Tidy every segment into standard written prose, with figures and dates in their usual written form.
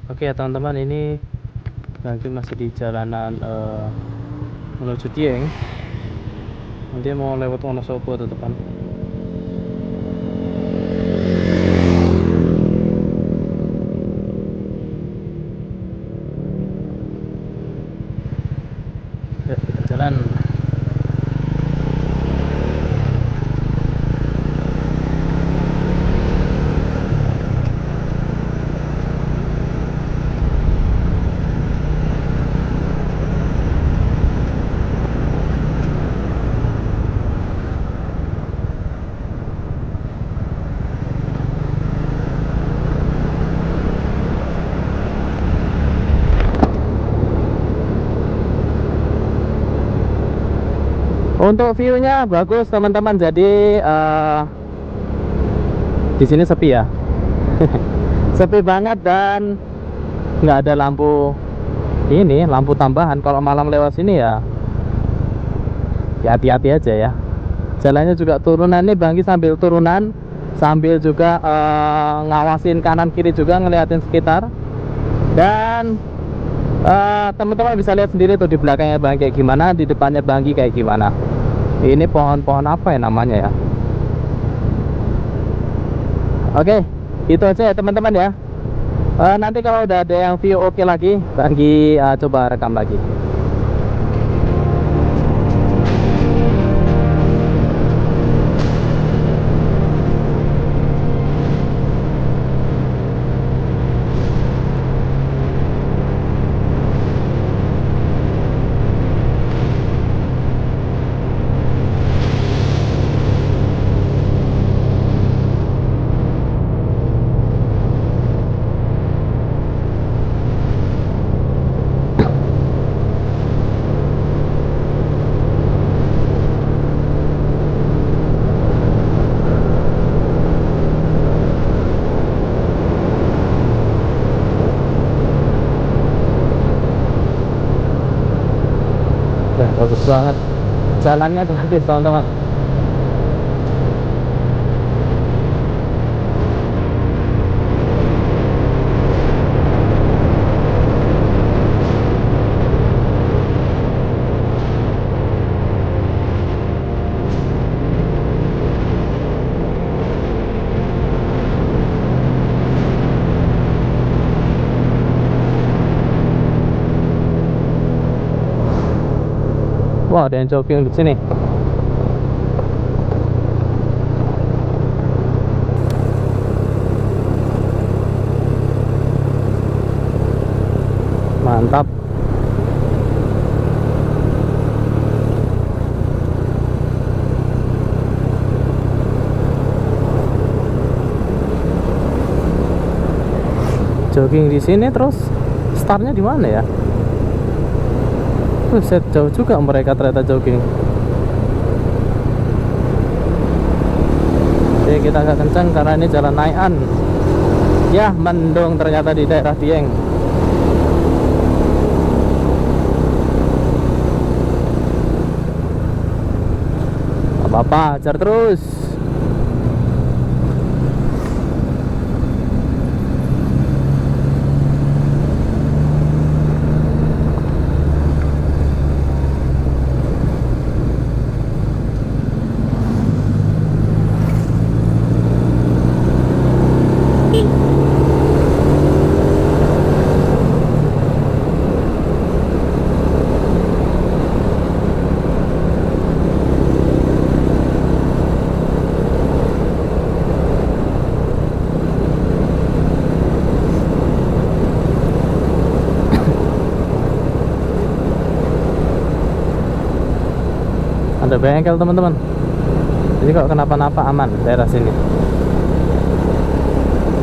Oke ya teman-teman, ini nanti masih di jalanan menuju Dieng. Nanti mau lewat Wonosobo tuh depan. Ya, kita jalan. Untuk view-nya bagus teman-teman. Jadi di sini sepi ya. Sepi banget dan nggak ada lampu lampu tambahan. Kalau malam lewat sini ya hati-hati aja ya. Jalannya juga turunan nih, Bangki sambil turunan sambil juga ngawasin kanan kiri juga, ngeliatin sekitar. Dan teman-teman bisa lihat sendiri tuh di belakangnya Bangki kayak gimana, di depannya Bangki kayak gimana. Ini pohon-pohon apa ya namanya ya. Oke, itu aja ya teman-teman ya. Nanti kalau udah ada yang view oke lagi, Bangki coba rekam lagi. Bagus banget jalannya, gratis teman-teman. Wah, ada yang jogging di sini. Mantap. Jogging di sini terus startnya di mana ya? Set jauh juga mereka ternyata jogging. Oke, kita agak kencang karena ini jalan naikan. Ya, mendung ternyata di daerah Dieng. Apa-apa, hajar terus. Ada bengkel teman-teman, jadi kalau kenapa-napa aman daerah sini.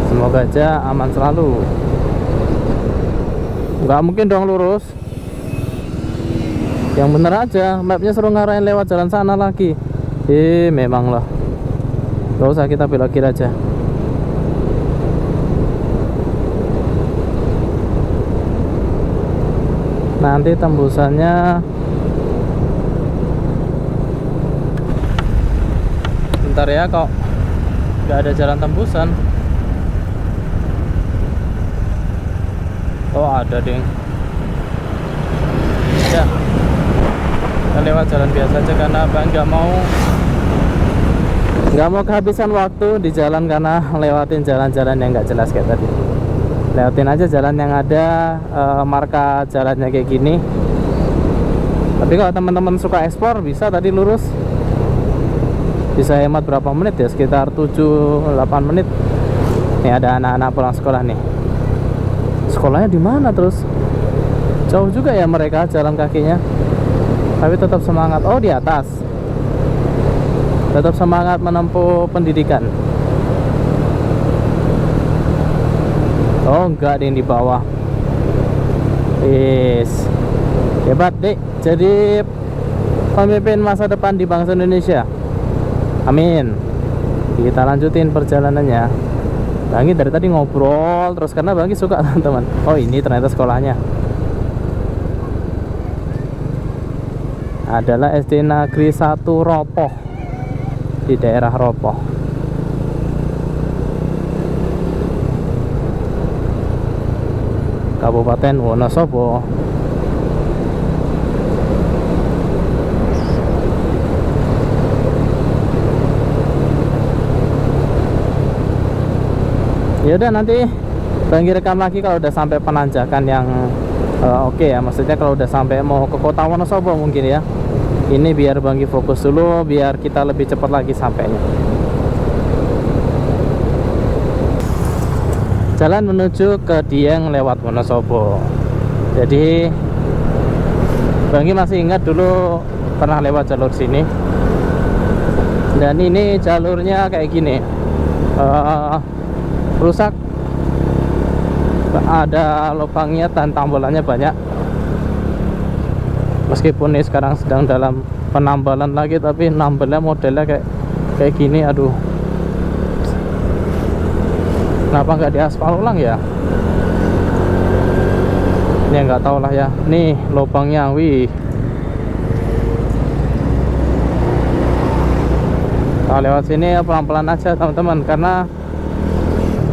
Semoga aja aman selalu. Nggak mungkin dong lurus, yang bener aja. Mapnya suruh ngarahin lewat jalan sana lagi. Memang lah, gak usah, kita belok kiri aja. Nanti tembusannya bentar ya, kok nggak ada jalan tembusan. Oh ada ding. Ya, kita lewat jalan biasa aja karena Bang nggak mau kehabisan waktu di jalan karena lewatin jalan-jalan yang nggak jelas kayak tadi. Lewatin aja jalan yang ada marka jalannya kayak gini. Tapi kalau teman-teman suka explore bisa tadi lurus. Bisa hemat berapa menit ya? Sekitar 7-8 menit. Nih ada anak-anak pulang sekolah nih. Sekolahnya di mana terus? Jauh juga ya mereka jalan kakinya. Tapi tetap semangat. Oh di atas. Tetap semangat menempuh pendidikan. Oh enggak, ada yang di bawah. Hebat dek, jadi pemimpin masa depan di bangsa Indonesia. Amin. Kita lanjutin perjalanannya. Bangi dari tadi ngobrol terus karena Bangi suka teman-teman. Oh ini ternyata sekolahnya adalah SD Negeri 1 Ropoh, di daerah Ropoh. Kabupaten Wonosobo. Ya udah nanti Banggi rekam lagi kalau udah sampai penanjakan yang oke ya, maksudnya kalau udah sampai mau ke kota Wonosobo mungkin ya. Ini biar Banggi fokus dulu biar kita lebih cepat lagi sampainya. Jalan menuju ke Dieng lewat Wonosobo. Jadi Banggi masih ingat dulu pernah lewat jalur sini. Dan ini jalurnya kayak gini. Rusak, ada lubangnya dan tambolannya banyak. Meskipun ini sekarang sedang dalam penambalan lagi, tapi nambalnya modelnya kayak gini. Aduh, kenapa nggak diaspal ulang ya? Ini nggak tahu lah ya. Nih lubangnya, wih. Kalau lewat sini ya pelan-pelan aja teman-teman, karena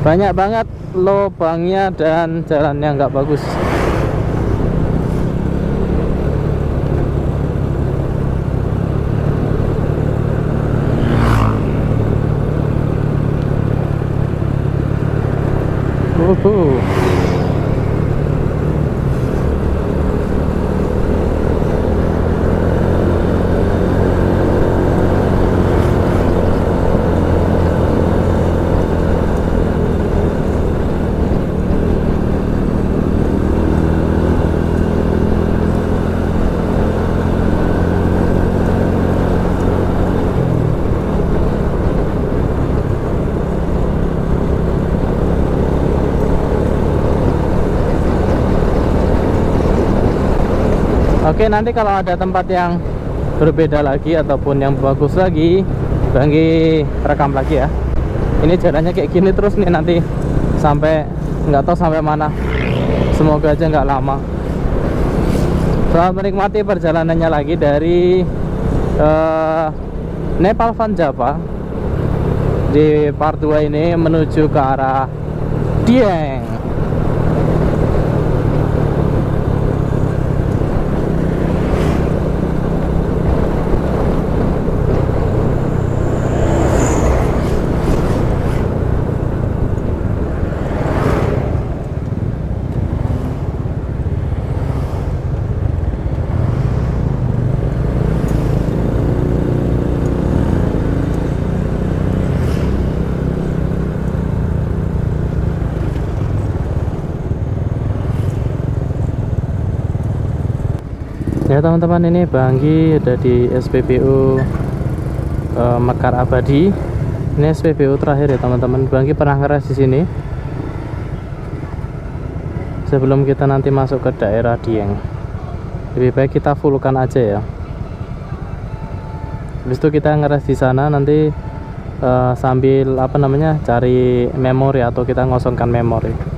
banyak banget lubangnya dan jalannya nggak bagus. Oke, nanti kalau ada tempat yang berbeda lagi ataupun yang bagus lagi, Banggi rekam lagi ya. Ini jalannya kayak gini terus nih nanti sampai nggak tahu sampai mana. Semoga aja nggak lama. Selamat menikmati perjalanannya lagi dari Nepal Van Java di part 2 ini menuju ke arah Dieng. Ya teman-teman, ini Banggi ada di SPBU Mekar Abadi. Ini SPBU terakhir ya teman-teman. Banggi pernah ngeres di sini sebelum kita nanti masuk ke daerah Dieng. Lebih baik kita fullkan aja ya. Habis itu kita ngeres di sana nanti sambil apa namanya cari memori atau kita ngosongkan memori.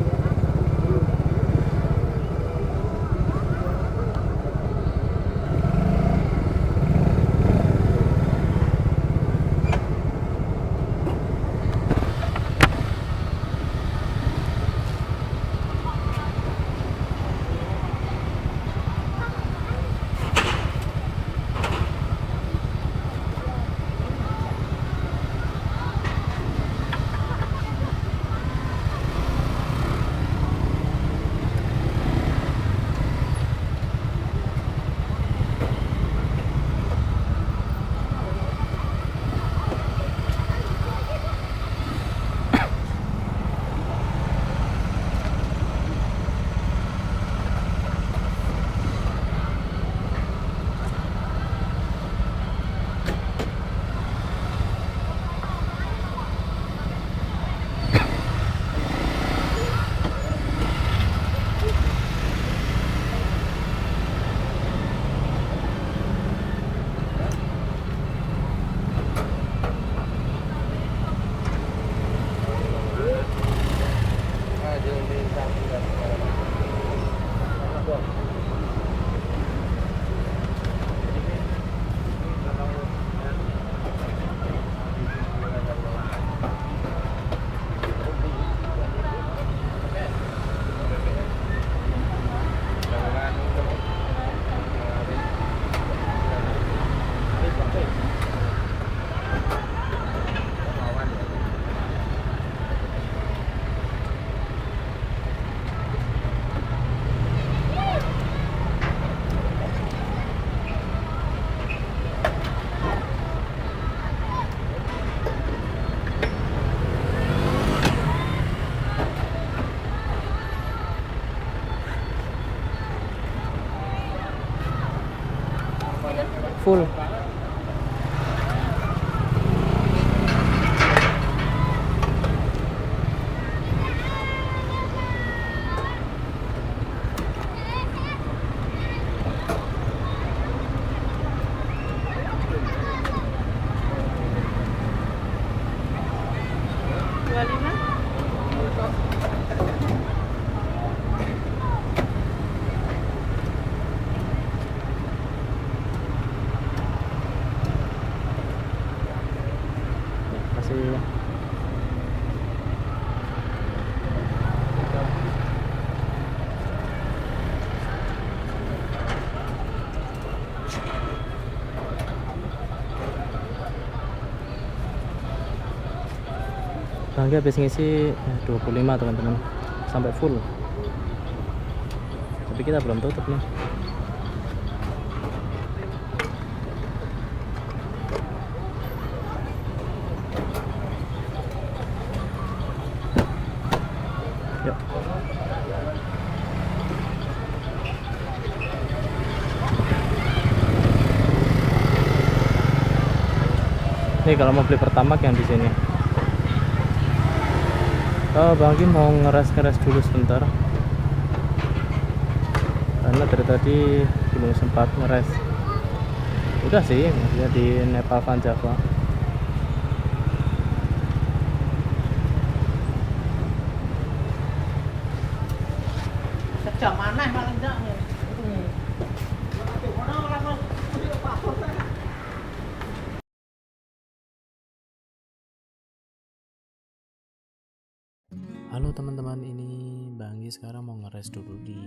full. Masih Bangga habis ngisi 25 teman-teman, sampai full. Tapi kita belum tutup nih. Yuk. Nih kalau mau beli pertamax yang di sini. Bang Gi mau ngeres dulu sebentar, karena dari tadi belum sempat ngeres. Udah sih, maksudnya di Nepal Van Java. Sejam mana paling enggak nih? Halo teman-teman, ini Bang Gi sekarang mau ngeres dulu di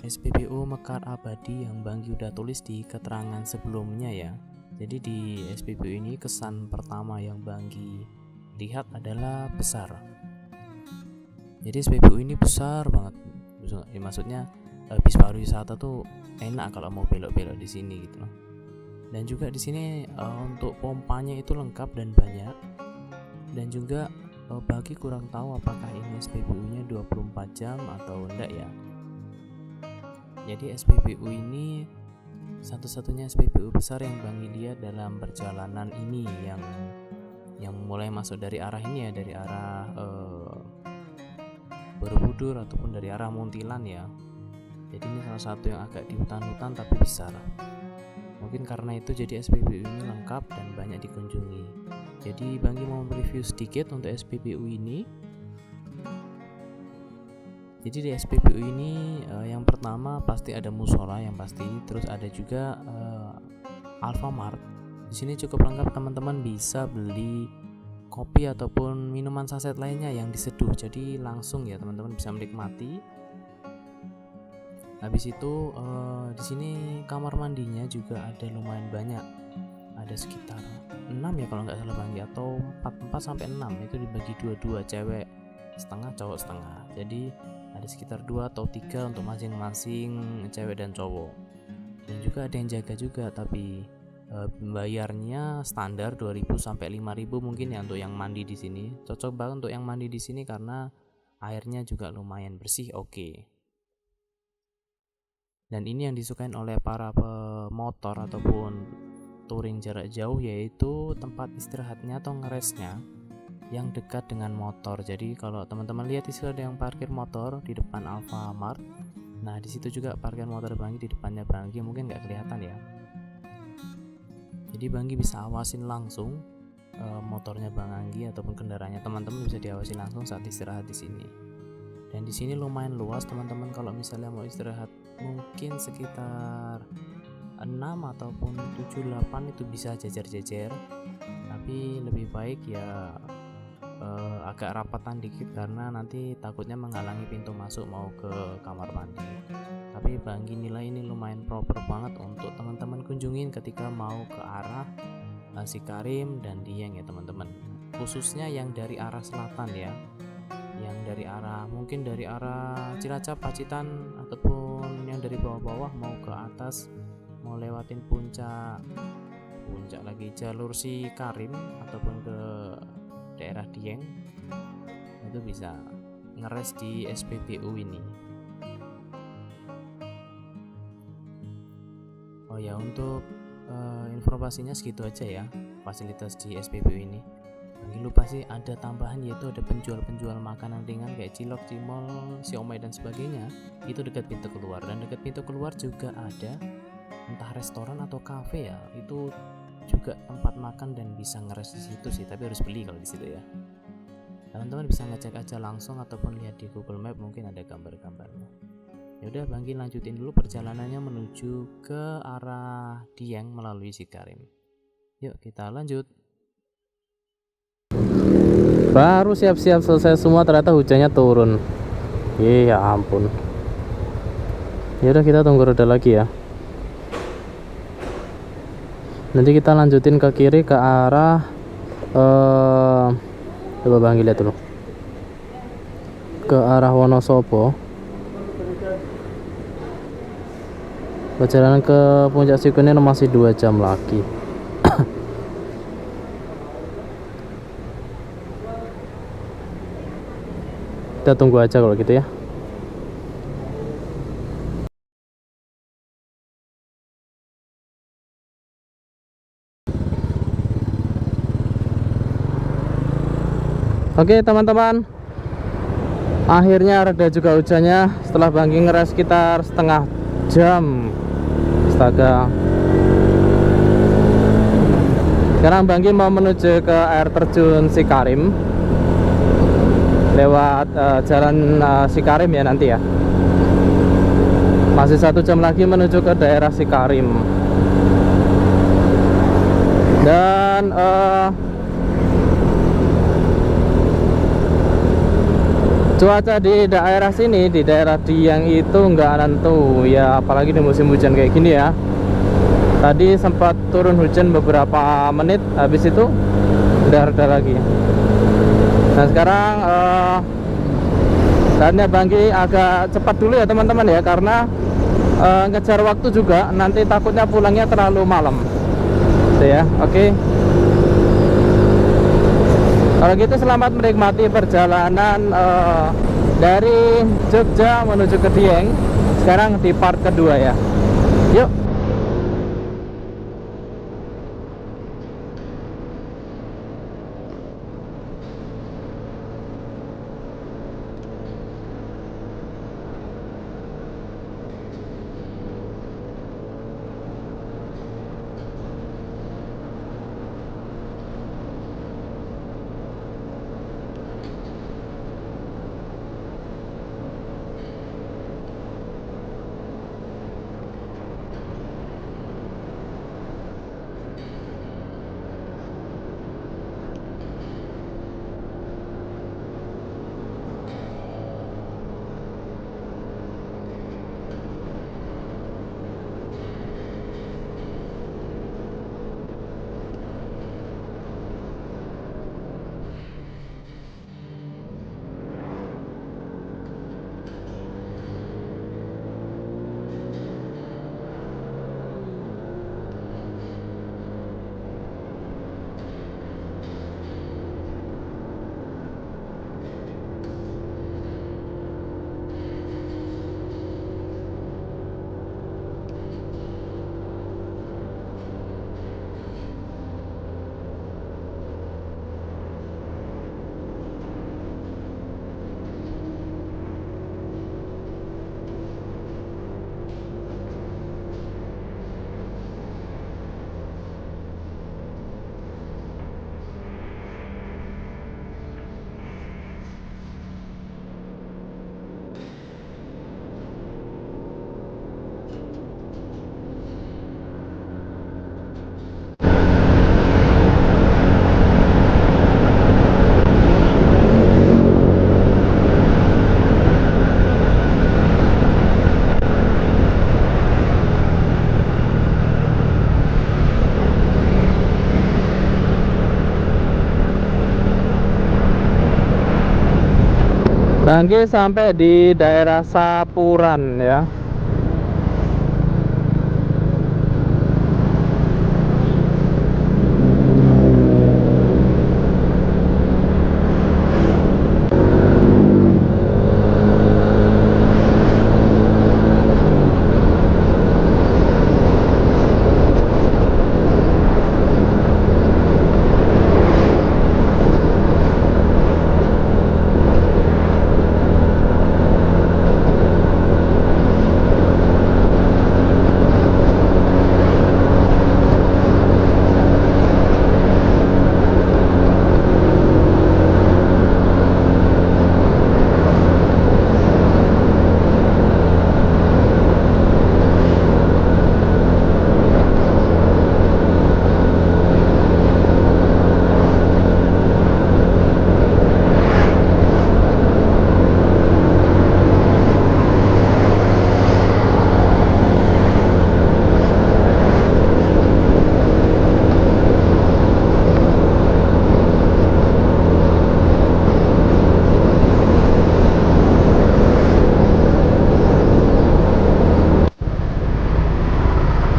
SPBU Mekar Abadi yang Bang Gi udah tulis di keterangan sebelumnya ya. Jadi di SPBU ini kesan pertama yang Bang Gi lihat adalah besar. Jadi SPBU ini besar banget. Ya, maksudnya bis pariwisata tuh enak kalau mau belok-belok di sini gitu loh. Dan juga di sini untuk pompanya itu lengkap dan banyak. Dan juga bagi kurang tahu apakah ini SPBU-nya 24 jam atau enggak ya. Jadi SPBU ini satu-satunya SPBU besar yang Bang Gi lihat dalam perjalanan ini, yang mulai masuk dari arah ini ya, dari arah Borobudur ataupun dari arah Muntilan ya. Jadi ini salah satu yang agak di hutan-hutan tapi besar. Mungkin karena itu jadi SPBU ini lengkap dan banyak dikunjungi. Jadi Bang Gi mau review sedikit untuk SPBU ini. Jadi di SPBU ini yang pertama pasti ada musola yang pasti, terus ada juga Alfamart. Di sini cukup lengkap, teman-teman bisa beli kopi ataupun minuman saset lainnya yang diseduh. Jadi langsung ya teman-teman bisa menikmati. Habis itu di sini kamar mandinya juga ada lumayan banyak. Ada sekitar 6 ya kalau nggak salah Bang Gi, atau 4 sampai 6 itu dibagi dua-dua, cewek setengah cowok setengah. Jadi ada sekitar 2 atau 3 untuk masing-masing cewek dan cowok. Dan juga ada yang jaga juga, tapi bayarnya standar 2.000 sampai 5.000 mungkin ya untuk yang mandi di sini. Cocok banget untuk yang mandi di sini karena airnya juga lumayan bersih, oke. Dan ini yang disukain oleh para pemotor ataupun touring jarak jauh, yaitu tempat istirahatnya atau ngeresnya yang dekat dengan motor. Jadi kalau teman-teman lihat di situ ada yang parkir motor di depan Alfamart. Nah di situ juga parkir motor Bang Gi di depannya Bang Gi, mungkin nggak kelihatan ya. Jadi Bang Gi bisa awasin langsung motornya Bang Anggi ataupun kendaraannya teman-teman bisa diawasi langsung saat istirahat di sini. Dan di sini lumayan luas teman-teman, kalau misalnya mau istirahat mungkin sekitar 6 ataupun 7-8 itu bisa jejer-jejer, tapi lebih baik ya agak rapatan dikit karena nanti takutnya menghalangi pintu masuk mau ke kamar mandi. Tapi Bang Gi nilai ini lumayan proper banget untuk teman-teman kunjungin ketika mau ke arah Sikarim dan Dieng ya teman-teman, khususnya yang dari arah selatan ya, yang dari arah mungkin dari arah Cilacap, Pacitan, ataupun yang dari bawah-bawah mau ke atas, mau lewatin puncak lagi jalur Sikarim ataupun ke daerah Dieng, itu bisa ngeres di SPBU ini. Oh ya, untuk informasinya segitu aja ya fasilitas di SPBU ini. Bagi lupa sih ada tambahan, yaitu ada penjual-penjual makanan ringan kayak cilok, cimol, siomay dan sebagainya. Itu dekat pintu keluar, dan dekat pintu keluar juga ada entah restoran atau cafe ya. Itu juga tempat makan dan bisa ngeres di situ sih, tapi harus beli kalau di situ ya. Teman-teman bisa ngecek aja langsung ataupun lihat di Google Map, mungkin ada gambar-gambarnya. Ya udah, Banggi lanjutin dulu perjalanannya menuju ke arah Dieng melalui Cikarim. Yuk kita lanjut. Baru siap-siap selesai semua ternyata hujannya turun. Ya ampun. Ya udah, kita tunggu reda lagi ya. Nanti kita lanjutin ke kiri ke arah coba Bang lihat dulu. Ke arah Wonosobo. Perjalanan ke Puncak Cikunir masih 2 jam lagi. Kita tunggu aja kalau gitu ya. Oke teman-teman, akhirnya reda juga hujannya setelah Banggi ngeres sekitar setengah jam. Astaga. Sekarang Banggi mau menuju ke air terjun Cikarim lewat jalan Cikarim ya nanti ya. Masih 1 jam lagi menuju ke daerah Cikarim. Dan cuaca di daerah sini, di daerah Dieng itu nggak nentu ya, apalagi di musim hujan kayak gini ya. Tadi sempat turun hujan beberapa menit, habis itu udah reda lagi. Nah sekarang saatnya Banggi agak cepat dulu ya teman-teman ya, karena ngejar waktu juga, nanti takutnya pulangnya terlalu malam. Gitu ya, oke. Kalau gitu selamat menikmati perjalanan dari Jogja menuju ke Dieng. Sekarang di part kedua ya. Yuk. Banggi sampai di daerah Sapuran ya.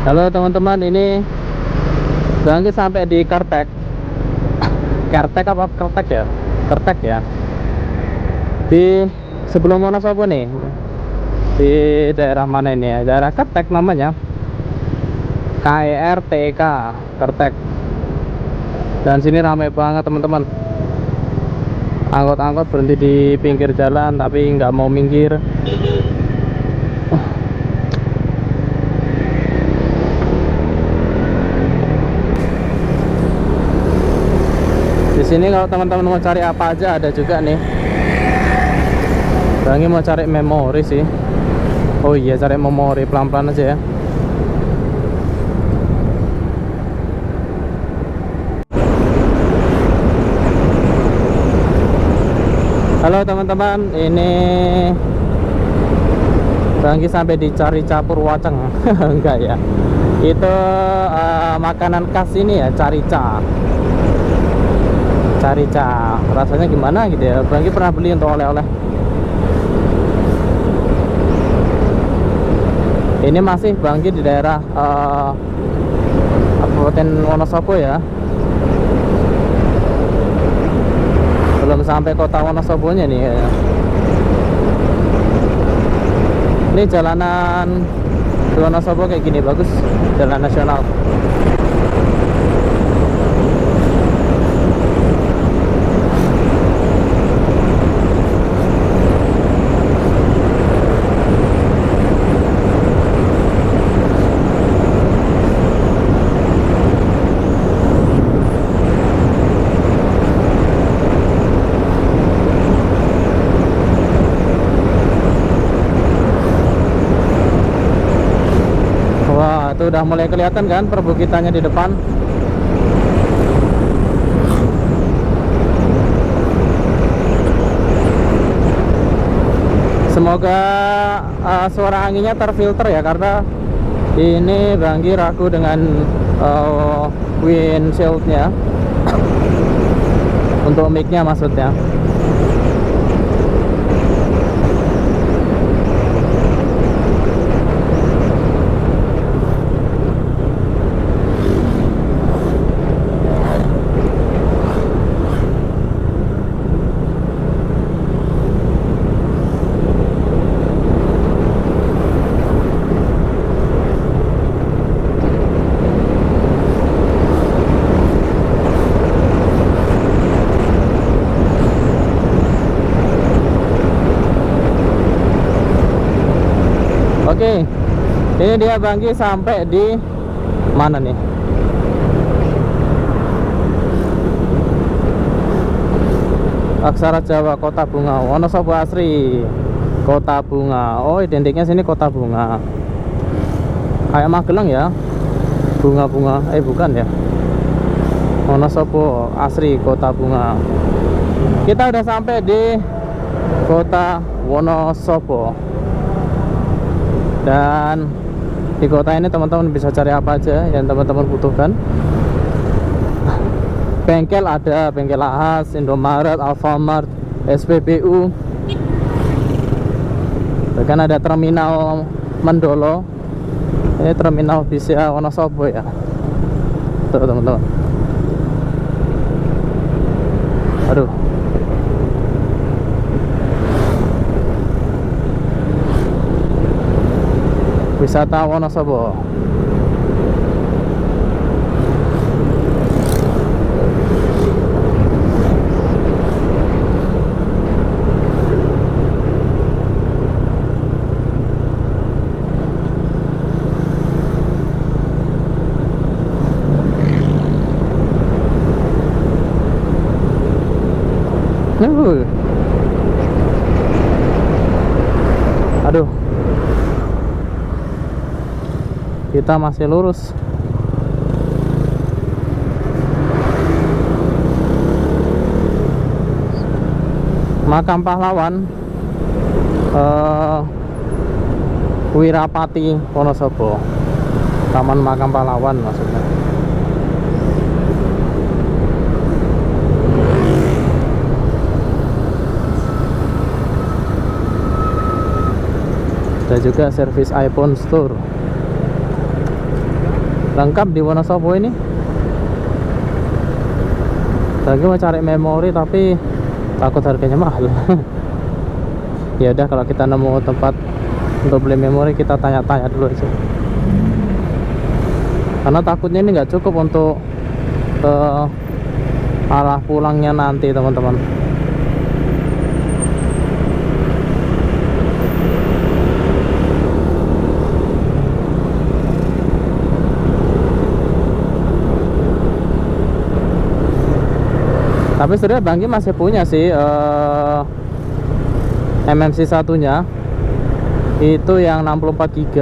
Halo teman-teman, ini Bangki sampai di Kertek. Kertek apa Kertek ya? Kertek ya. Di sebelum Wonosobo nih. Di daerah mana ini ya? Daerah Kertek namanya. KERTK Kertek. Dan sini ramai banget teman-teman. Angkot-angkot berhenti di pinggir jalan tapi nggak mau minggir. Di sini kalau teman-teman mau cari apa aja ada juga nih. Bangki mau cari memori sih. Oh iya, cari memori, pelan-pelan aja ya. Halo teman-teman, ini Bangki sampai di Carica Purwaceng. Enggak ya. Itu makanan khas ini ya, Carica. Carica, rasanya gimana gitu ya? Bangki pernah beli untuk oleh-oleh. Ini masih Bangki di daerah Kabupaten Wonosobo ya. Belum sampai kota Wonosobonya nih ya. Ini jalanan di Wonosobo kayak gini, bagus, jalan nasional. Itu udah mulai kelihatan kan perbukitannya di depan. Semoga suara anginnya terfilter ya, karena ini Bangki ragu dengan windshieldnya untuk mic-nya maksudnya. Oke, ini dia Bangki sampai di mana nih? Aksara Jawa Kota Bunga, Wonosobo asri Kota Bunga. Oh, identiknya sini Kota Bunga. Kayak Magelang ya, bunga-bunga. Bukan ya. Wonosobo asri Kota Bunga. Kita udah sampai di Kota Wonosobo. Dan di kota ini teman-teman bisa cari apa aja yang teman-teman butuhkan. Bengkel ada, bengkel Ahas, Indomaret, Alfamart, SPBU. Bahkan ada terminal Mendolo. Ini terminal BCA Wonosobo ya. Tuh teman-teman. Aduh. Wisata Wonosobo. Aduh. Kita masih lurus. Makam Pahlawan Wirapati Wonosobo. Taman Makam Pahlawan maksudnya. Ada juga servis iPhone Store. lengkap di Wonosobo ini. Lagi mau cari memori tapi takut harganya mahal. Ya udah, kalau kita nemu tempat untuk beli memori kita tanya-tanya dulu aja, karena takutnya ini nggak cukup untuk arah pulangnya nanti teman-teman. Tapi sebenarnya Banggi masih punya sih MMC satunya itu yang 64 GB,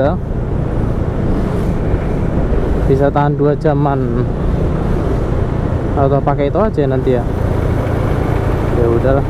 bisa tahan 2 jaman, atau pakai itu aja nanti ya. Ya udahlah.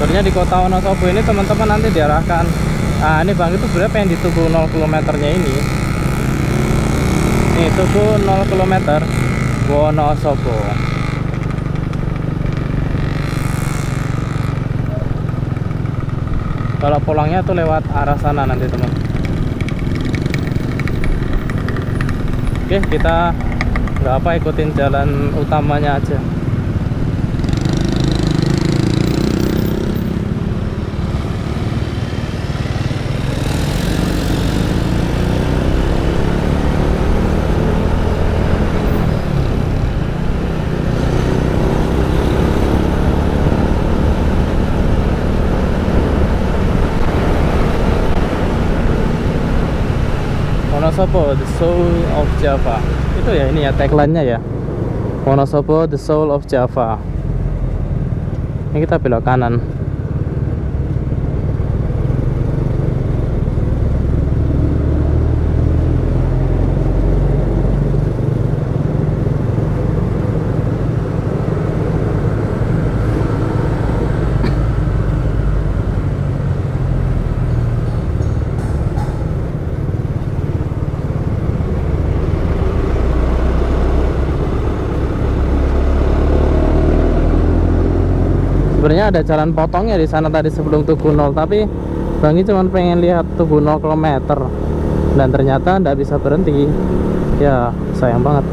Sebenarnya di kota Wonosobo ini teman-teman nanti diarahkan. Nah ini Bang itu sebenarnya pengen di tugu 0 km nya ini. Ini tugu 0 km Wonosobo. Kalau pulangnya tuh lewat arah sana nanti teman. Oke, kita nggak apa, ikutin jalan utamanya aja. Wonosobo, the soul of Java. Itu ya, ini ya tagline-nya ya. Wonosobo, the soul of Java. Ini kita belok kanan. Sebenarnya ada jalan potongnya di sana tadi sebelum Tugu 0, tapi Bangi cuma pengen lihat Tugu 0 km dan ternyata nggak bisa berhenti. Ya sayang banget.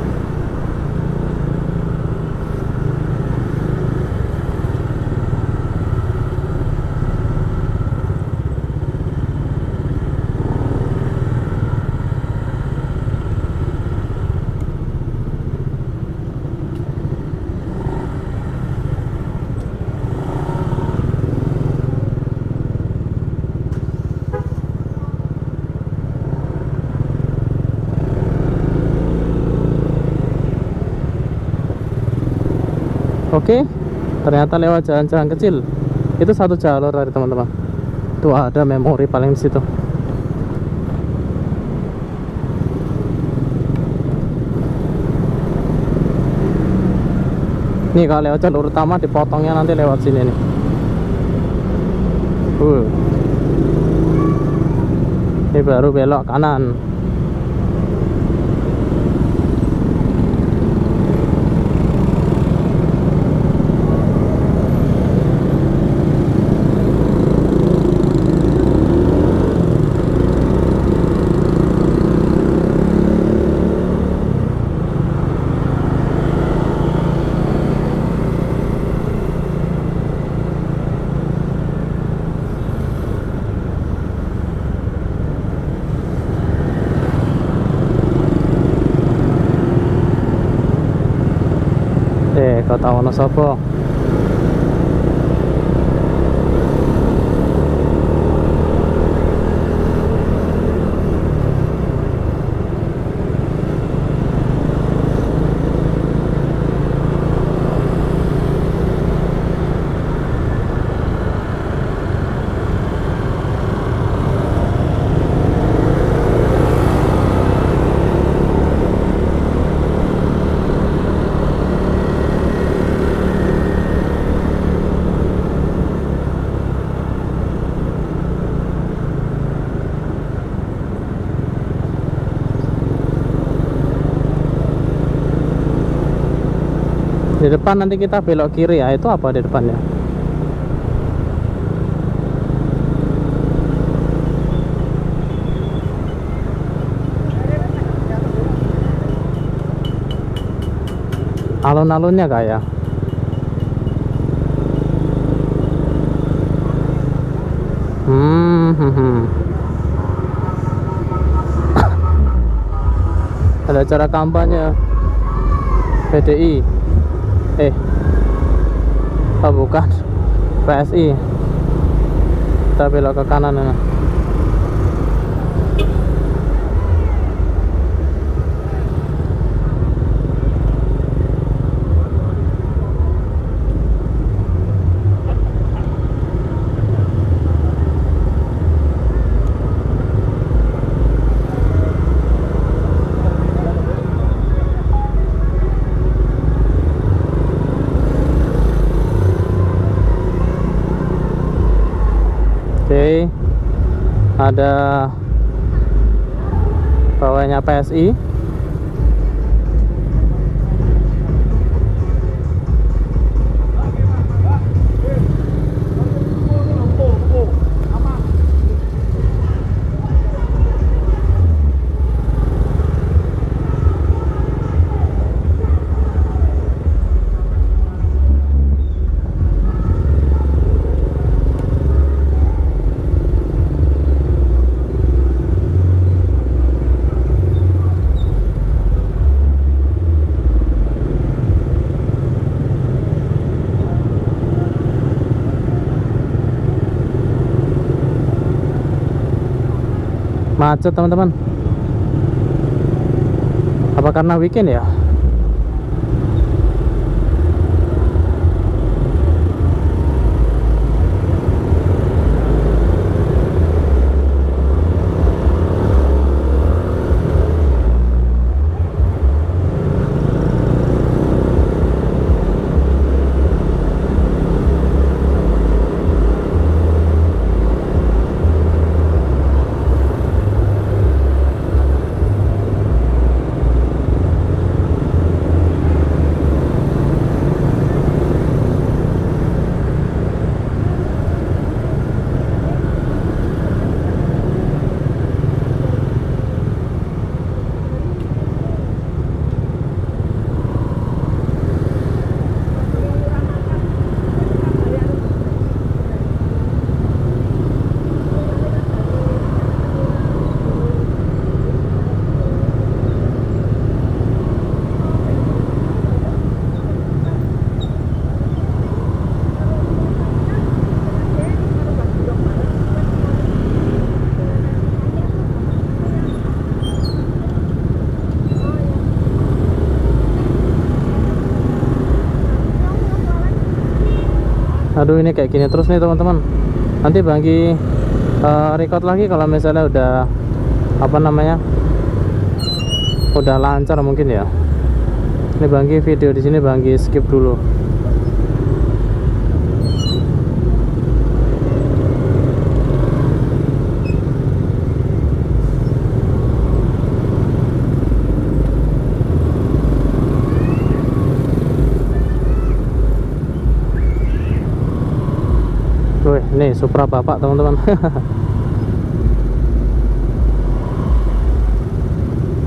Oke, ternyata lewat jalan-jalan kecil. Itu satu jalur tadi teman-teman. Tuh ada memori paling di situ. Nih kalau lewat jalur utama dipotongnya nanti lewat sini nih. Ini baru belok kanan. Kota Wonosobo. Di depan nanti kita belok kiri ya. Itu apa di depannya? Alun-alunnya kayak. Ada acara kampanye PDI. Oh bukan, PSI. Kita belok ke kanan ya. Oke, ada bawahnya PSI. Macet teman-teman. Apa karena weekend ya? Aduh, ini kayak gini terus nih teman-teman. Nanti Banggi record lagi kalau misalnya udah apa namanya, udah lancar mungkin ya. Ini Banggi video di sini Banggi skip dulu. Wih, nih Supra bapak teman-teman.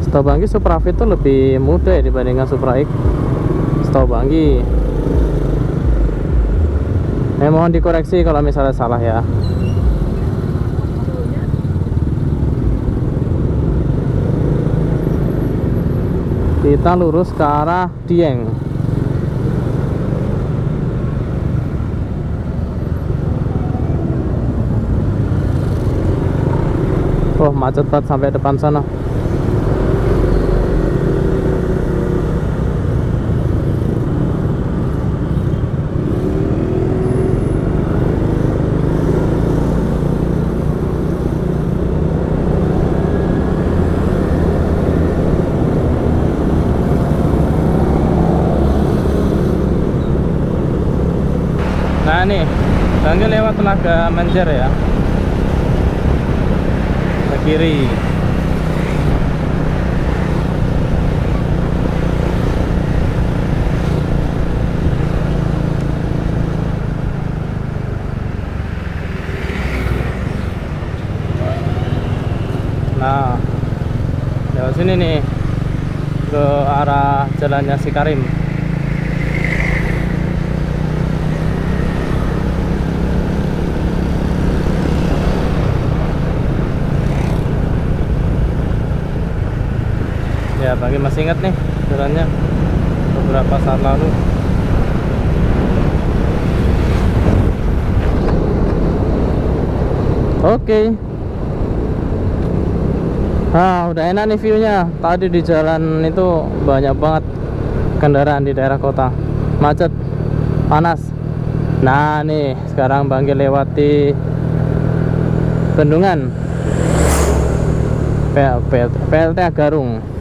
Setahu Banggi Supra Fit itu lebih mudah ya dibandingkan Supra X. Setahu Banggi. Mohon dikoreksi kalau misalnya salah ya. Kita lurus ke arah Dieng. Oh, macet banget sampai depan sana. Nah nih, Banggi lewat Telaga Menjer ya, ke kiri. Nah, lewat sini nih ke arah jalannya Sikarim. Ya, Banggi masih ingat nih jalannya beberapa saat lalu. Oke. Nah, udah enak nih viewnya. Tadi di jalan itu banyak banget kendaraan di daerah kota, macet, panas. Nah nih, sekarang Banggi lewati Bendungan PLTA Garung.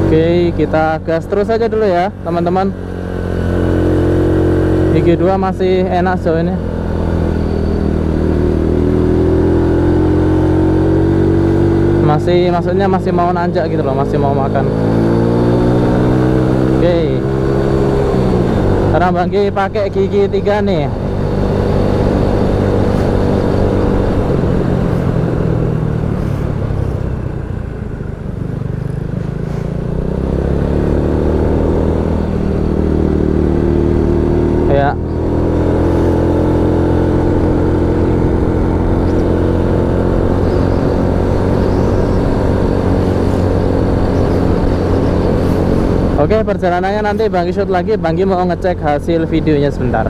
Oke, kita gas terus aja dulu ya teman-teman. IG2 masih enak sejauh ini. Maksudnya masih mau nanjak gitu loh, masih mau makan. Oke, sekarang Banggi pakai gigi 3 nih. Ya. Oke, perjalanannya nanti Banggi shoot lagi. Banggi mau ngecek hasil videonya sebentar.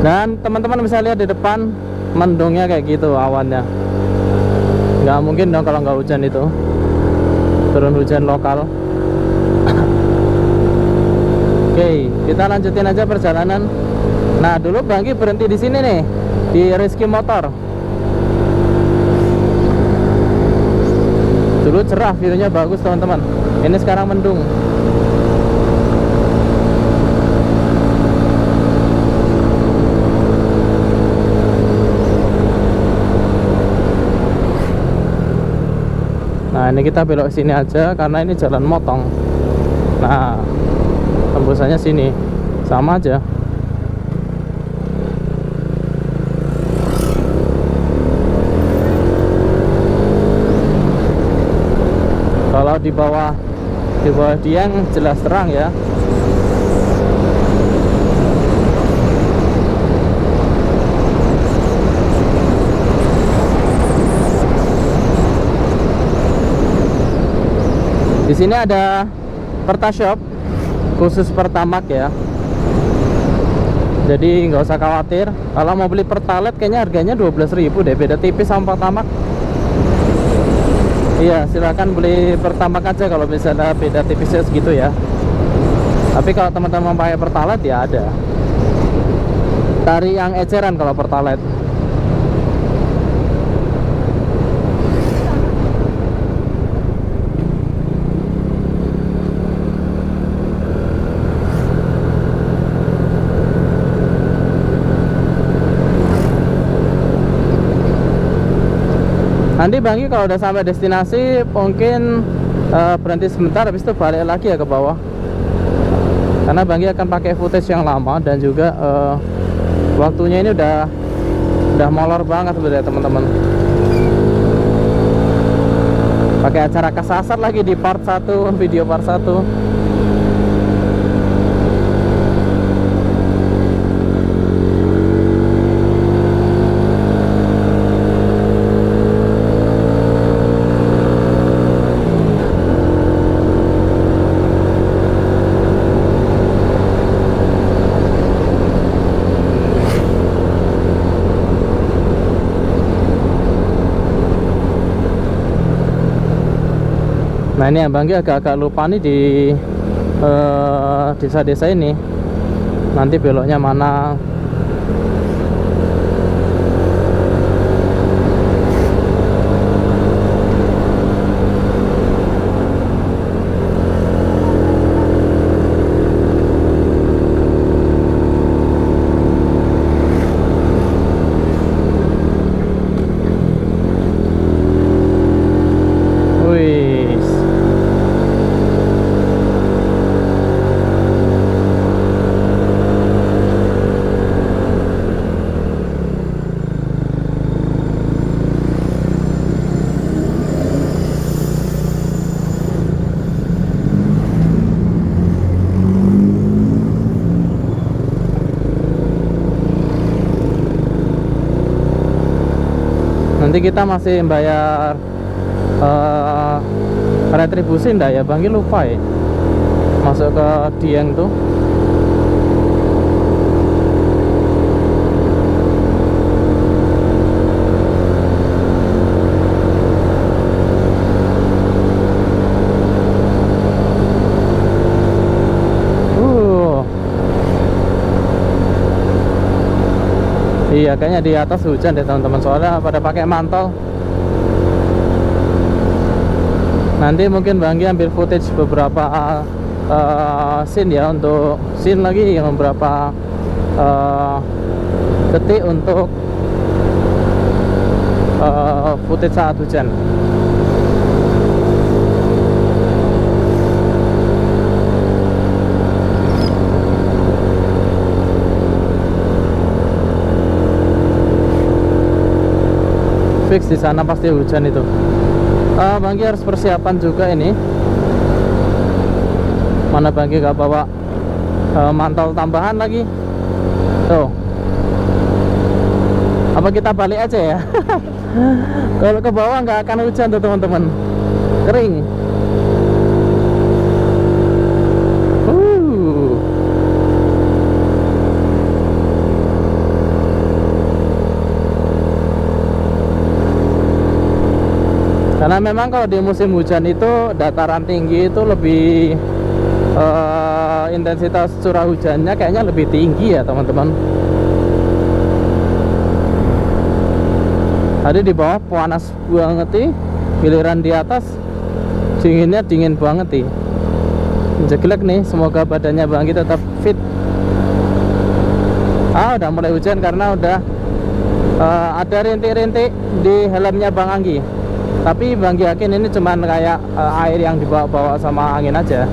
Dan teman-teman bisa lihat di depan mendungnya kayak gitu awannya. Nggak mungkin dong kalau nggak hujan itu. Turun hujan lokal. Oke, kita lanjutin aja perjalanan. Nah, dulu Banggi berhenti di sini nih, di Rizky Motor. Dulu cerah, view-nya bagus teman-teman. Ini sekarang mendung. Nah, ini kita belok sini aja karena ini jalan motong. Nah, tembusannya sini sama aja. Kalau di bawah Dieng jelas terang ya. Di sini ada Pertashop khusus Pertamax ya. Jadi nggak usah khawatir. Kalau mau beli Pertalite kayaknya harganya 12.000 deh, beda tipis sama Pertamax. Iya, silakan beli Pertamax aja kalau misalnya beda tipisnya segitu ya. Tapi kalau teman-teman mau pakai Pertalite ya ada. Cari yang eceran kalau Pertalite. Nanti Banggi kalau udah sampai destinasi mungkin berhenti sebentar, habis itu balik lagi ya ke bawah. Karena Banggi akan pakai footage yang lama dan juga waktunya ini udah molor banget sebenarnya teman-teman. Pakai acara kesasar lagi di part 1, video part 1. Nah ini Bang Gi agak-agak lupa nih di desa-desa ini nanti beloknya mana. Nanti kita masih bayar retribusi enggak ya Bang Gi, lupa ya masuk ke Dieng tuh. Iya kayaknya di atas hujan deh teman-teman, soalnya pada pakai mantel. Nanti mungkin Bang Gi ambil footage beberapa scene ya, untuk scene lagi yang beberapa detik untuk footage saat hujan. Fix di sana pasti hujan itu. Bang Gi harus persiapan juga ini. Mana Bang Gi gak bawa mantel tambahan lagi? Tuh. Apa kita balik aja ya? Kalau ke bawah nggak akan hujan tuh teman-teman. Kering. Karena memang kalau di musim hujan itu dataran tinggi itu lebih intensitas curah hujannya kayaknya lebih tinggi ya teman-teman. Tadi di bawah panas banget nih, giliran di atas dinginnya dingin banget nih. Jeglek nih, semoga badannya Bang Gi tetap fit. Udah mulai hujan karena udah ada rintik-rintik di helmnya Bang Anggi. Tapi Bang Gi yakin ini cuman kayak air yang dibawa-bawa sama angin aja.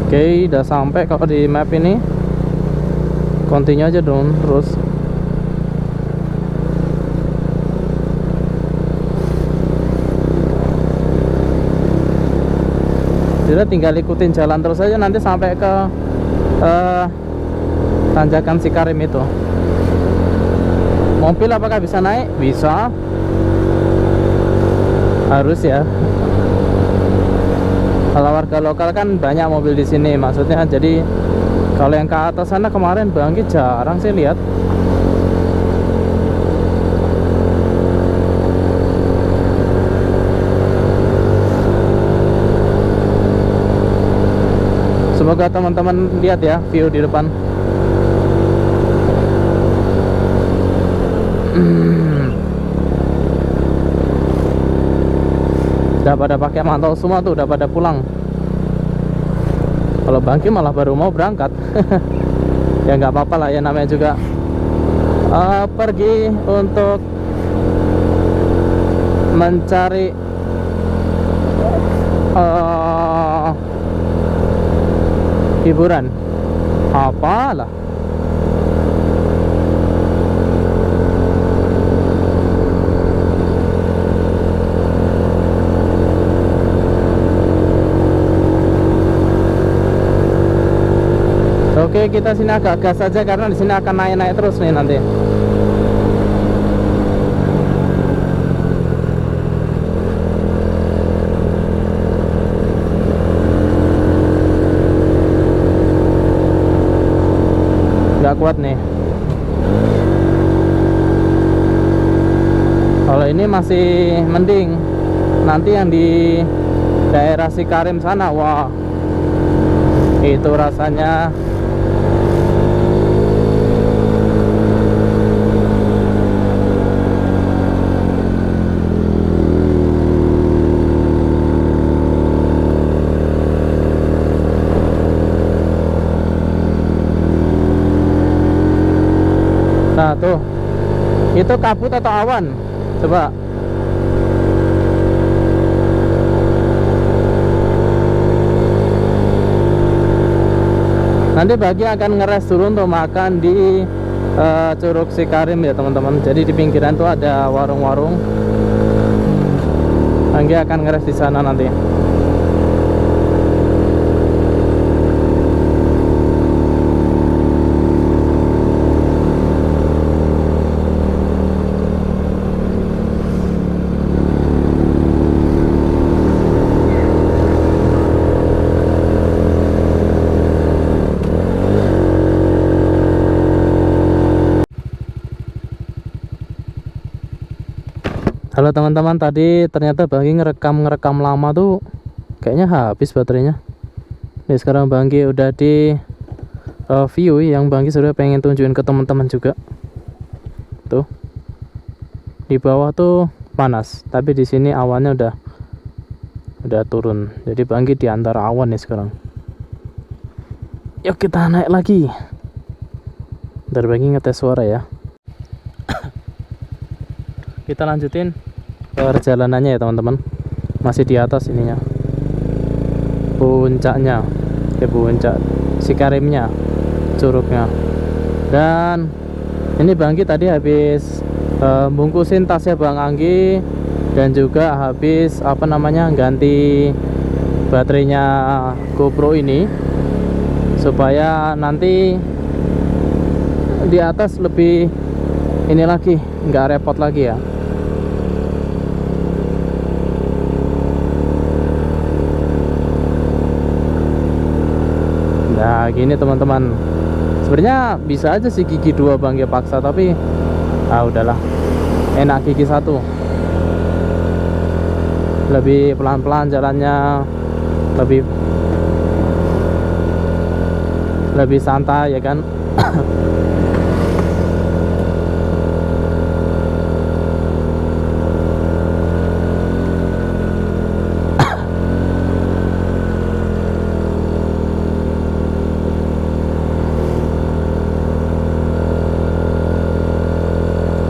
Oke, udah sampai kalau di map ini. Continue aja dong terus. Jadi tinggal ikutin jalan terus aja, nanti sampai ke tanjakan Cikarim itu. Mobil apakah bisa naik? Bisa. Harus ya. Kalau warga lokal kan banyak mobil di sini, maksudnya. Jadi kalau yang ke atas sana kemarin Bang Gi jarang sih lihat. Semoga teman-teman lihat ya view di depan. Udah pada pakai mantel semua tuh, udah pada pulang. Kalau Bang Gi malah baru mau berangkat. Ya nggak apa-apa lah ya, namanya juga pergi untuk mencari hiburan. Apalah. Oke, kita sini agak gas aja karena di sini akan naik-naik terus nih nanti. Nggak kuat nih. ini masih mending. Nanti yang di daerah Cikarim sana, wah itu rasanya nah tuh, itu kabut atau awan? Coba. Nanti Bagi akan ngeres dulu untuk makan di Curug Cikarim ya teman-teman. Jadi di pinggiran tuh ada warung-warung. Bagi akan ngeres di sana nanti. Halo teman-teman, tadi ternyata Banggi ngerekam lama tuh kayaknya habis baterainya. Nih sekarang Banggi udah di view yang Banggi sudah pengen tunjukin ke teman-teman juga. Tuh. Di bawah tuh panas, tapi di sini awannya udah turun. Jadi Banggi di antara awan nih sekarang. Yuk kita naik lagi. Bentar Banggi ngetes suara ya. Kita lanjutin perjalanannya ya teman-teman. Masih di atas ininya, puncaknya, puncak Cikarimnya, curugnya. Dan ini Banggi tadi habis bungkusin tasnya Bang Anggi, dan juga habis ganti baterainya GoPro ini supaya nanti di atas lebih ini lagi, nggak repot lagi ya. Nah gini teman-teman, sebenarnya bisa aja sih gigi 2 Banggi paksa, tapi udahlah, enak gigi 1, lebih pelan-pelan jalannya, lebih santai ya kan.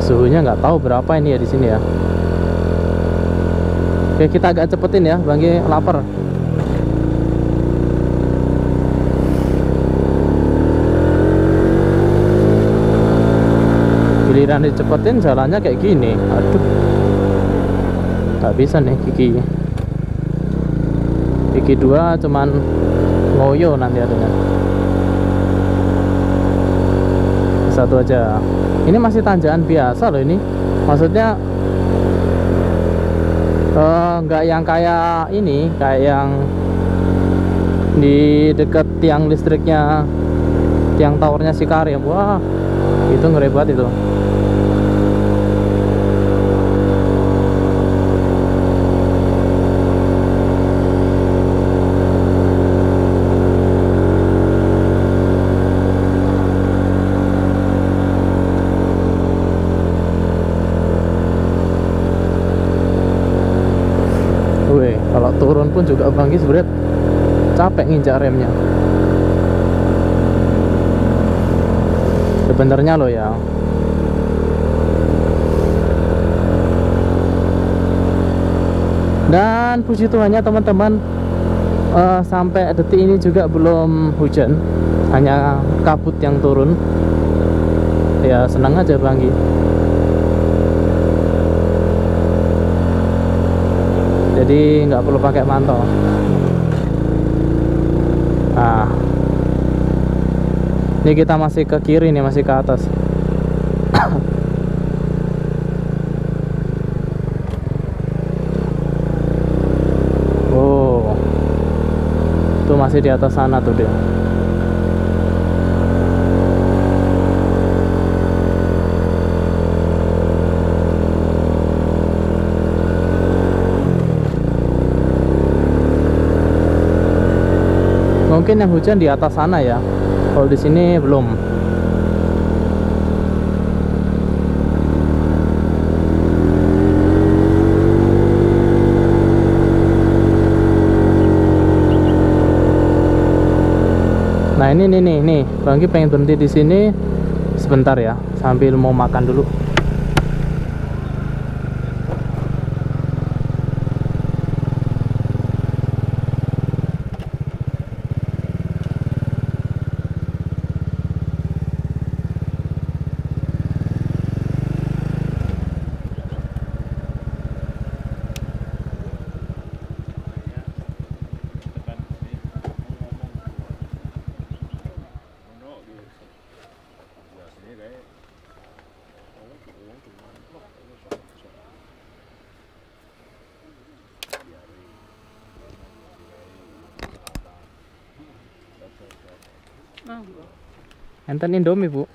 Suhunya nggak tahu berapa ini ya di sini ya. Oke, kita agak cepetin ya, Banggi lapar. Giliran dicepetin jalannya kayak gini, aduh, nggak bisa nih gigi 2 cuman ngoyo nanti adanya. Satu aja. Ini masih tanjakan biasa loh ini. Maksudnya nggak yang kayak ini, kayak yang di dekat tiang listriknya, tiang towernya Cikarim. Wah, itu ngeri banget itu. Kalau turun pun juga Banggi sebenarnya capek nginjak remnya. Sebenarnya loh ya. Dan puji Tuhannya teman-teman, sampai detik ini juga belum hujan, hanya kabut yang turun. Ya senang aja Banggi. Jadi nggak perlu pakai mantau. Nah, ini kita masih ke kiri nih, masih ke atas. Oh, itu masih di atas sana tuh dia. Mungkin yang hujan di atas sana ya. Kalau di sini belum. Nah ini nih, Bangki pengen berhenti di sini sebentar ya, sambil mau makan dulu. Enten Indomie, Bu.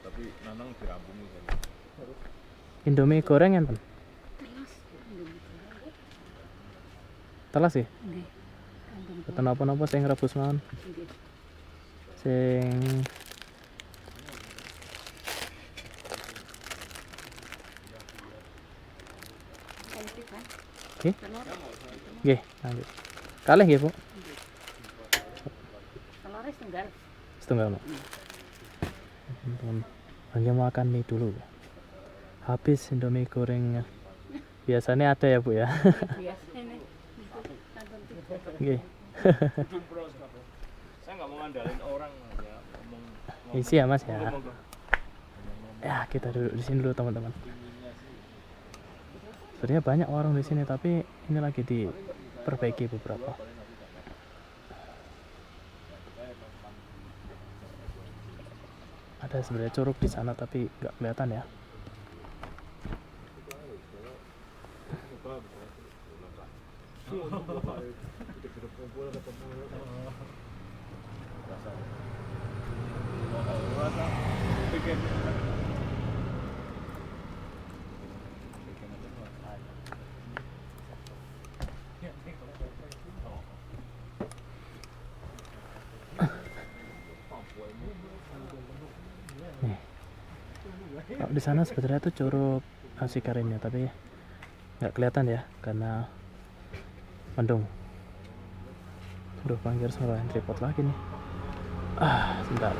Tapi nanang dirampung kan. Indomie goreng enten. Telas sih. Betul apa-apa sing rebus mawon. Sing Oke. Nggih, lanjut. Kalih nggih, Bu. Telurnya setunggal. Setunggal, Bu. Hanya makan mie dulu. Habis Indomie gorengnya. Biasanya ada ya, Bu ya. Biasanya nih. Nggih. Saya nggak mau ngandalin orang ya, ngomong. Isi ya, Mas ya. Ya, kita duduk di sini dulu, teman-teman. Sebenarnya banyak warung di sini, tapi ini lagi diperbaiki beberapa. Ada sebenarnya curug di sana, tapi nggak kelihatan ya. Kalau di sana sebenarnya itu curug nasi karimnya, tapi nggak kelihatan ya karena mendung. Aduh, Bang harus ngelain tripod lagi nih. Sebentar.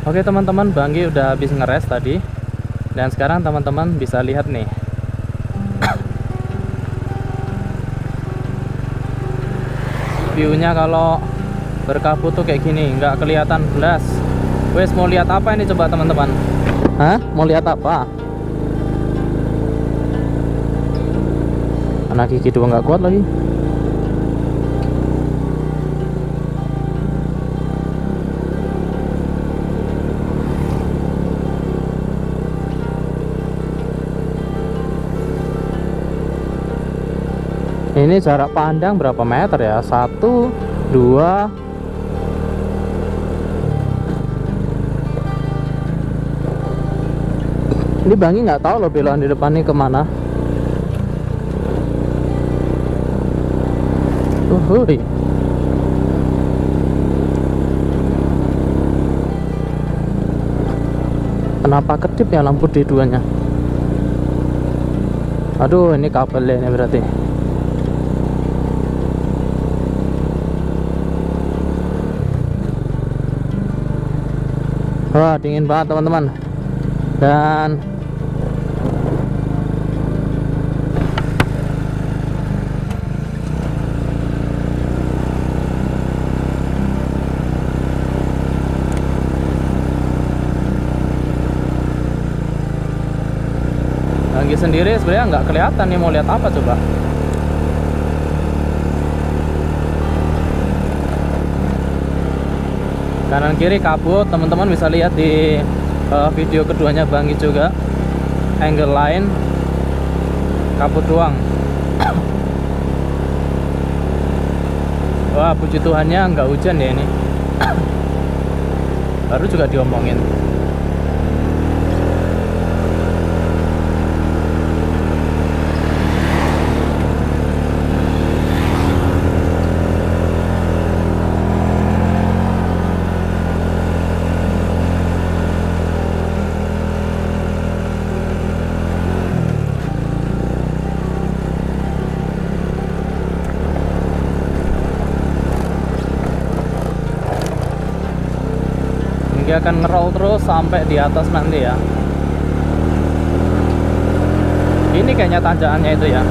Oke teman-teman, Banggi udah habis ngeres tadi. Dan sekarang teman-teman bisa lihat nih. viewnya kalau berkabut tuh kayak gini, nggak kelihatan belas. Wes, mau lihat apa ini coba teman-teman? Hah? Mau lihat apa? Anak gigi dua nggak kuat lagi. Ini jarak pandang berapa meter ya? 1, 2. Ini Bangi nggak tahu loh belokan di depan ini kemana. Uhuy. Kenapa kedip ya lampu D2 nya? Aduh, ini kabelnya ini berarti. Wah, dingin banget teman-teman. Dan Anggi sendiri sebenarnya nggak kelihatan nih, mau lihat apa coba. Kanan kiri kabut, teman-teman bisa lihat di video keduanya Bangi juga. Angle lain kabut doang. Wah, puji Tuhannya nggak hujan ya ini. Baru juga diomongin. Dia akan ngeroll terus sampai di atas nanti ya. Ini kayaknya tanjakannya itu ya.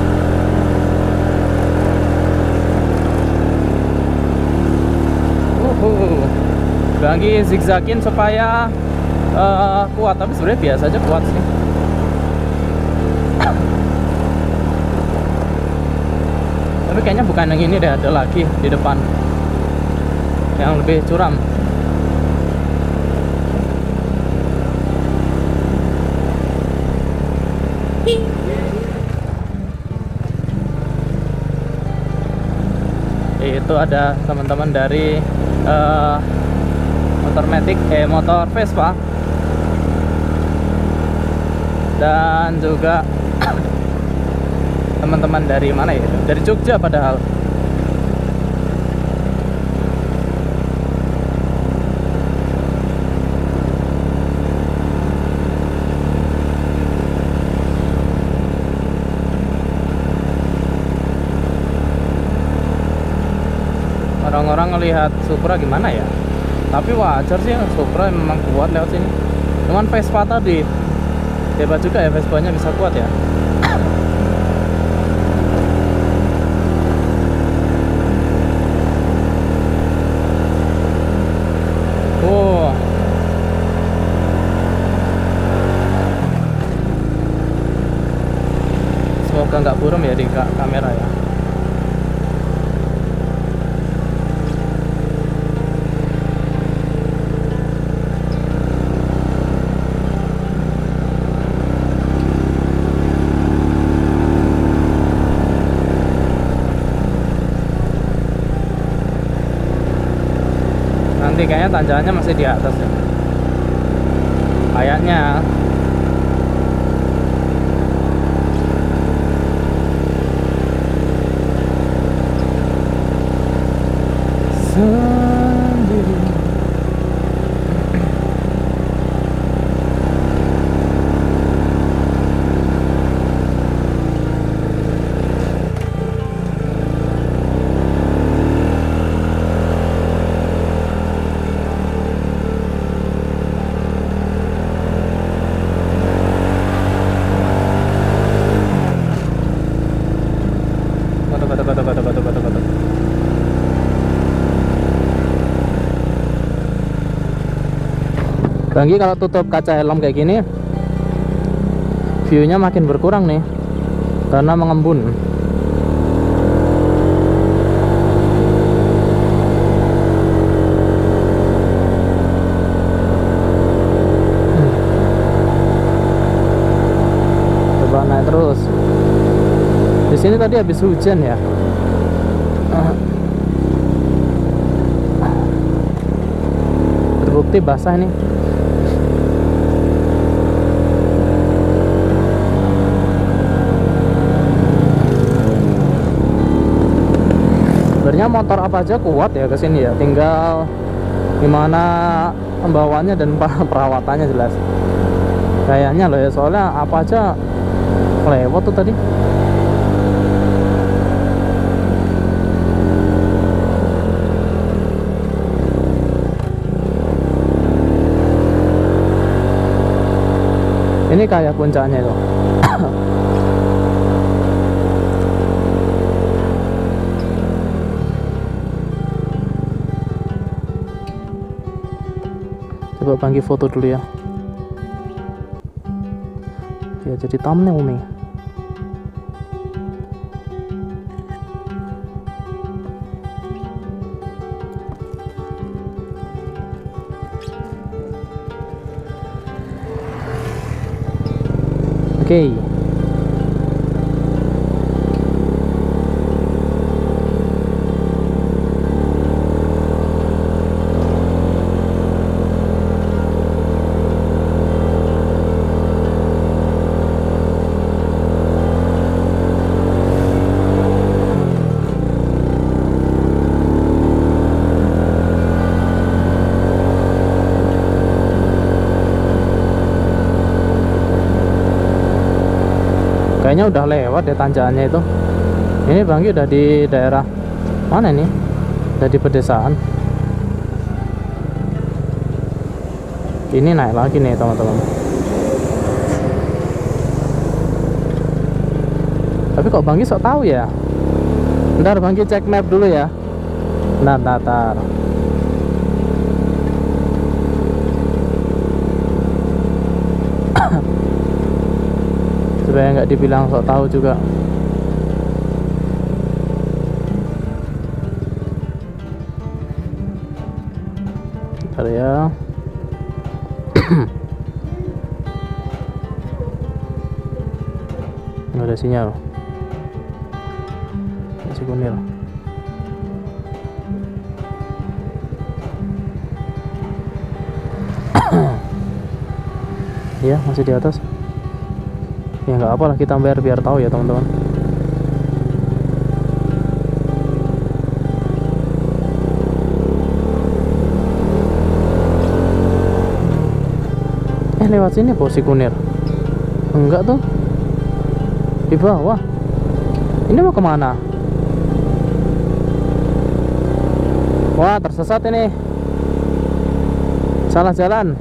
Bangi zigzagin supaya kuat, tapi sebenarnya biasa aja kuat sih. Tapi kayaknya bukan yang ini deh, ada lagi di depan yang lebih curam. Itu ada teman-teman dari motor Vespa, dan juga teman-teman dari mana ya? Dari Jogja padahal. Orang-orang ngelihat Supra gimana ya? Tapi wajar sih, Supra memang kuat lewat sini. Cuman Vespa tadi hebat juga ya, Vespanya bisa kuat ya. Oh, semoga nggak buram ya di kamera ya. Nanti kayaknya tanjakannya masih di atas ya. Kayaknya. Sendiri. Banggi kalau tutup kaca helm kayak gini, view-nya makin berkurang nih karena mengembun. Coba naik terus. Di sini tadi habis hujan ya. Terbukti basah nih. Sebenarnya motor apa aja kuat ya ke sini ya, tinggal gimana pembawaannya dan perawatannya jelas. Kayaknya loh ya, soalnya apa aja lewat tuh tadi. Ini kayak puncaknya itu. Coba Banggi foto dulu ya. Ya jadi thumbnail nih. Oke. Kayaknya udah lewat ya tanjakannya itu. Ini Banggi udah di daerah mana ini? Udah di pedesaan. Ini naik lagi nih teman-teman. Tapi kok Banggi sok tahu ya? Bentar Banggi cek map dulu ya. Bentar. Supaya nggak dibilang sok tahu juga. Bentar ya. Nggak ada sinyal. Masih kunir. Ya masih di atas. Ya nggak apa lah, kita biar tahu ya teman-teman. Lewat sini posisi Kunir. Enggak tuh, di bawah. Ini mau kemana? Wah tersesat ini, salah jalan.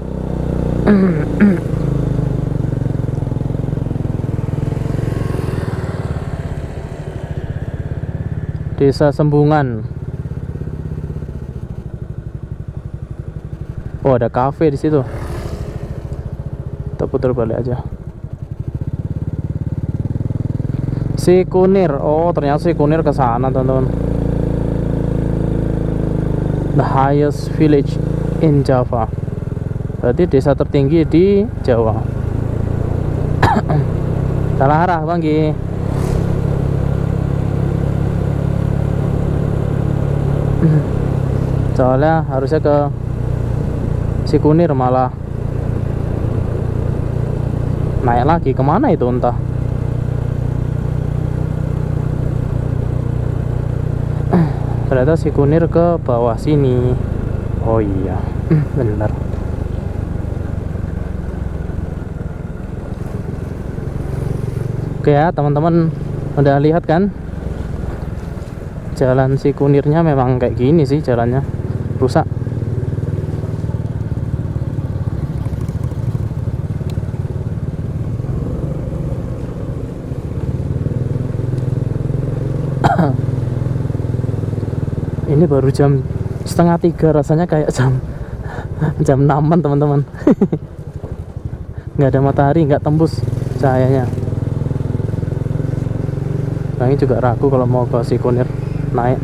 Desa Sembungan. Oh ada kafe di situ. Kita putar balik aja. Si Kunir. Oh ternyata si Kunir ke sana teman-teman. The highest village in Java. Berarti desa tertinggi di Jawa. Salah arah Banggi. Soalnya harusnya ke si Kunir, malah naik lagi kemana itu entah. Ternyata si Kunir ke bawah sini. Oh iya, benar. Oke ya teman-teman, udah lihat kan? Jalan si Kunirnya memang kayak gini sih jalannya, rusak. Ini baru jam 2:30, rasanya kayak jam Jam 6-an teman-teman. Nggak ada matahari, nggak tembus cahayanya. Bangi juga ragu kalau mau ke Sikunir naik.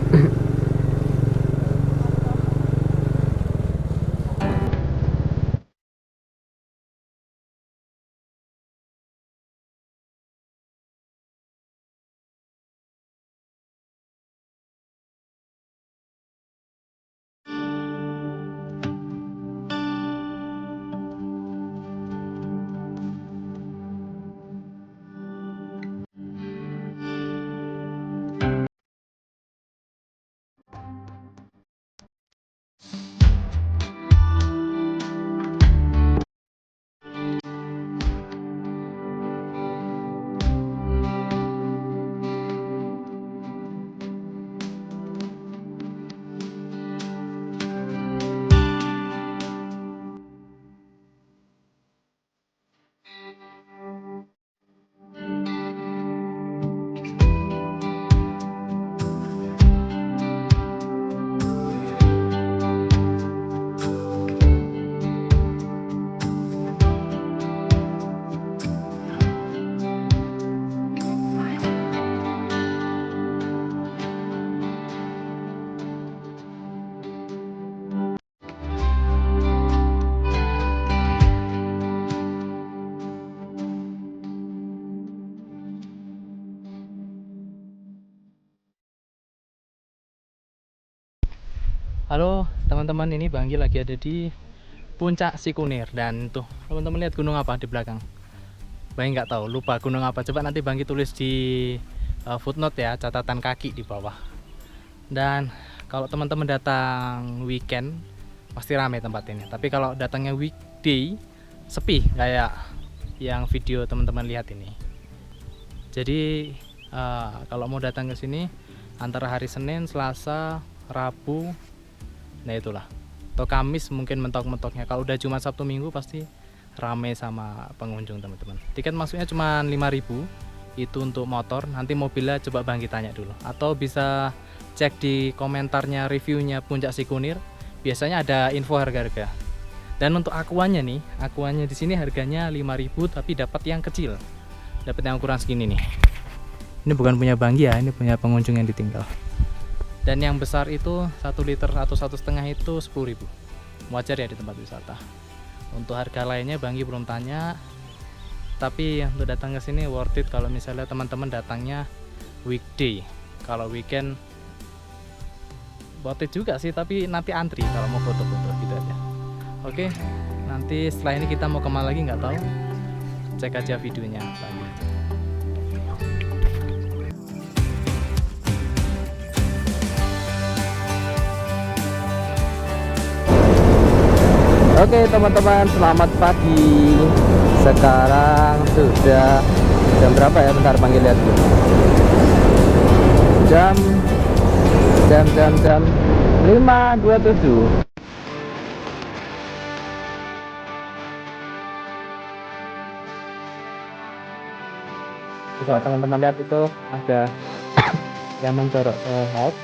Halo teman-teman, ini Banggi lagi ada di puncak Sikunir. Dan tuh teman-teman lihat gunung apa di belakang? Banggi nggak tahu, lupa gunung apa. Coba nanti Banggi tulis di footnote ya, catatan kaki di bawah. Dan kalau teman-teman datang weekend pasti ramai tempat ini. Tapi kalau datangnya weekday sepi kayak yang video teman-teman lihat ini. Jadi kalau mau datang ke sini antara hari Senin, Selasa, Rabu, nah itulah, atau Kamis mungkin mentok-mentoknya. Kalau udah Jumat, Sabtu, Minggu pasti rame sama pengunjung teman-teman. Tiket masuknya cuma 5.000, itu untuk motor. Nanti mobilnya coba Banggi tanya dulu, atau bisa cek di komentarnya reviewnya Puncak Sikunir, biasanya ada info harga-harga. Dan untuk aquanya nih, aquanya di sini harganya 5.000 tapi dapat yang kecil, dapat yang ukuran segini nih. Ini bukan punya Banggi ya, ini punya pengunjung yang ditinggal. Dan yang besar itu 1 liter atau 1,5 itu 10.000. Wajar ya di tempat wisata. Untuk harga lainnya Banggi belum tanya. Tapi untuk datang ke sini worth it kalau misalnya teman-teman datangnya weekday. Kalau weekend worth it juga sih, tapi nanti antri kalau mau foto-foto gitu aja. Oke, nanti setelah ini kita mau kemana lagi nggak tahu. Cek aja videonya Banggi. Oke teman-teman, selamat pagi. Sekarang sudah jam berapa ya? Bentar panggil lihat dulu. Jam 5.27. Kalau teman-teman lihat itu ada yang mencorok house.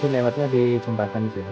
Ini lewatnya di jembatan sih.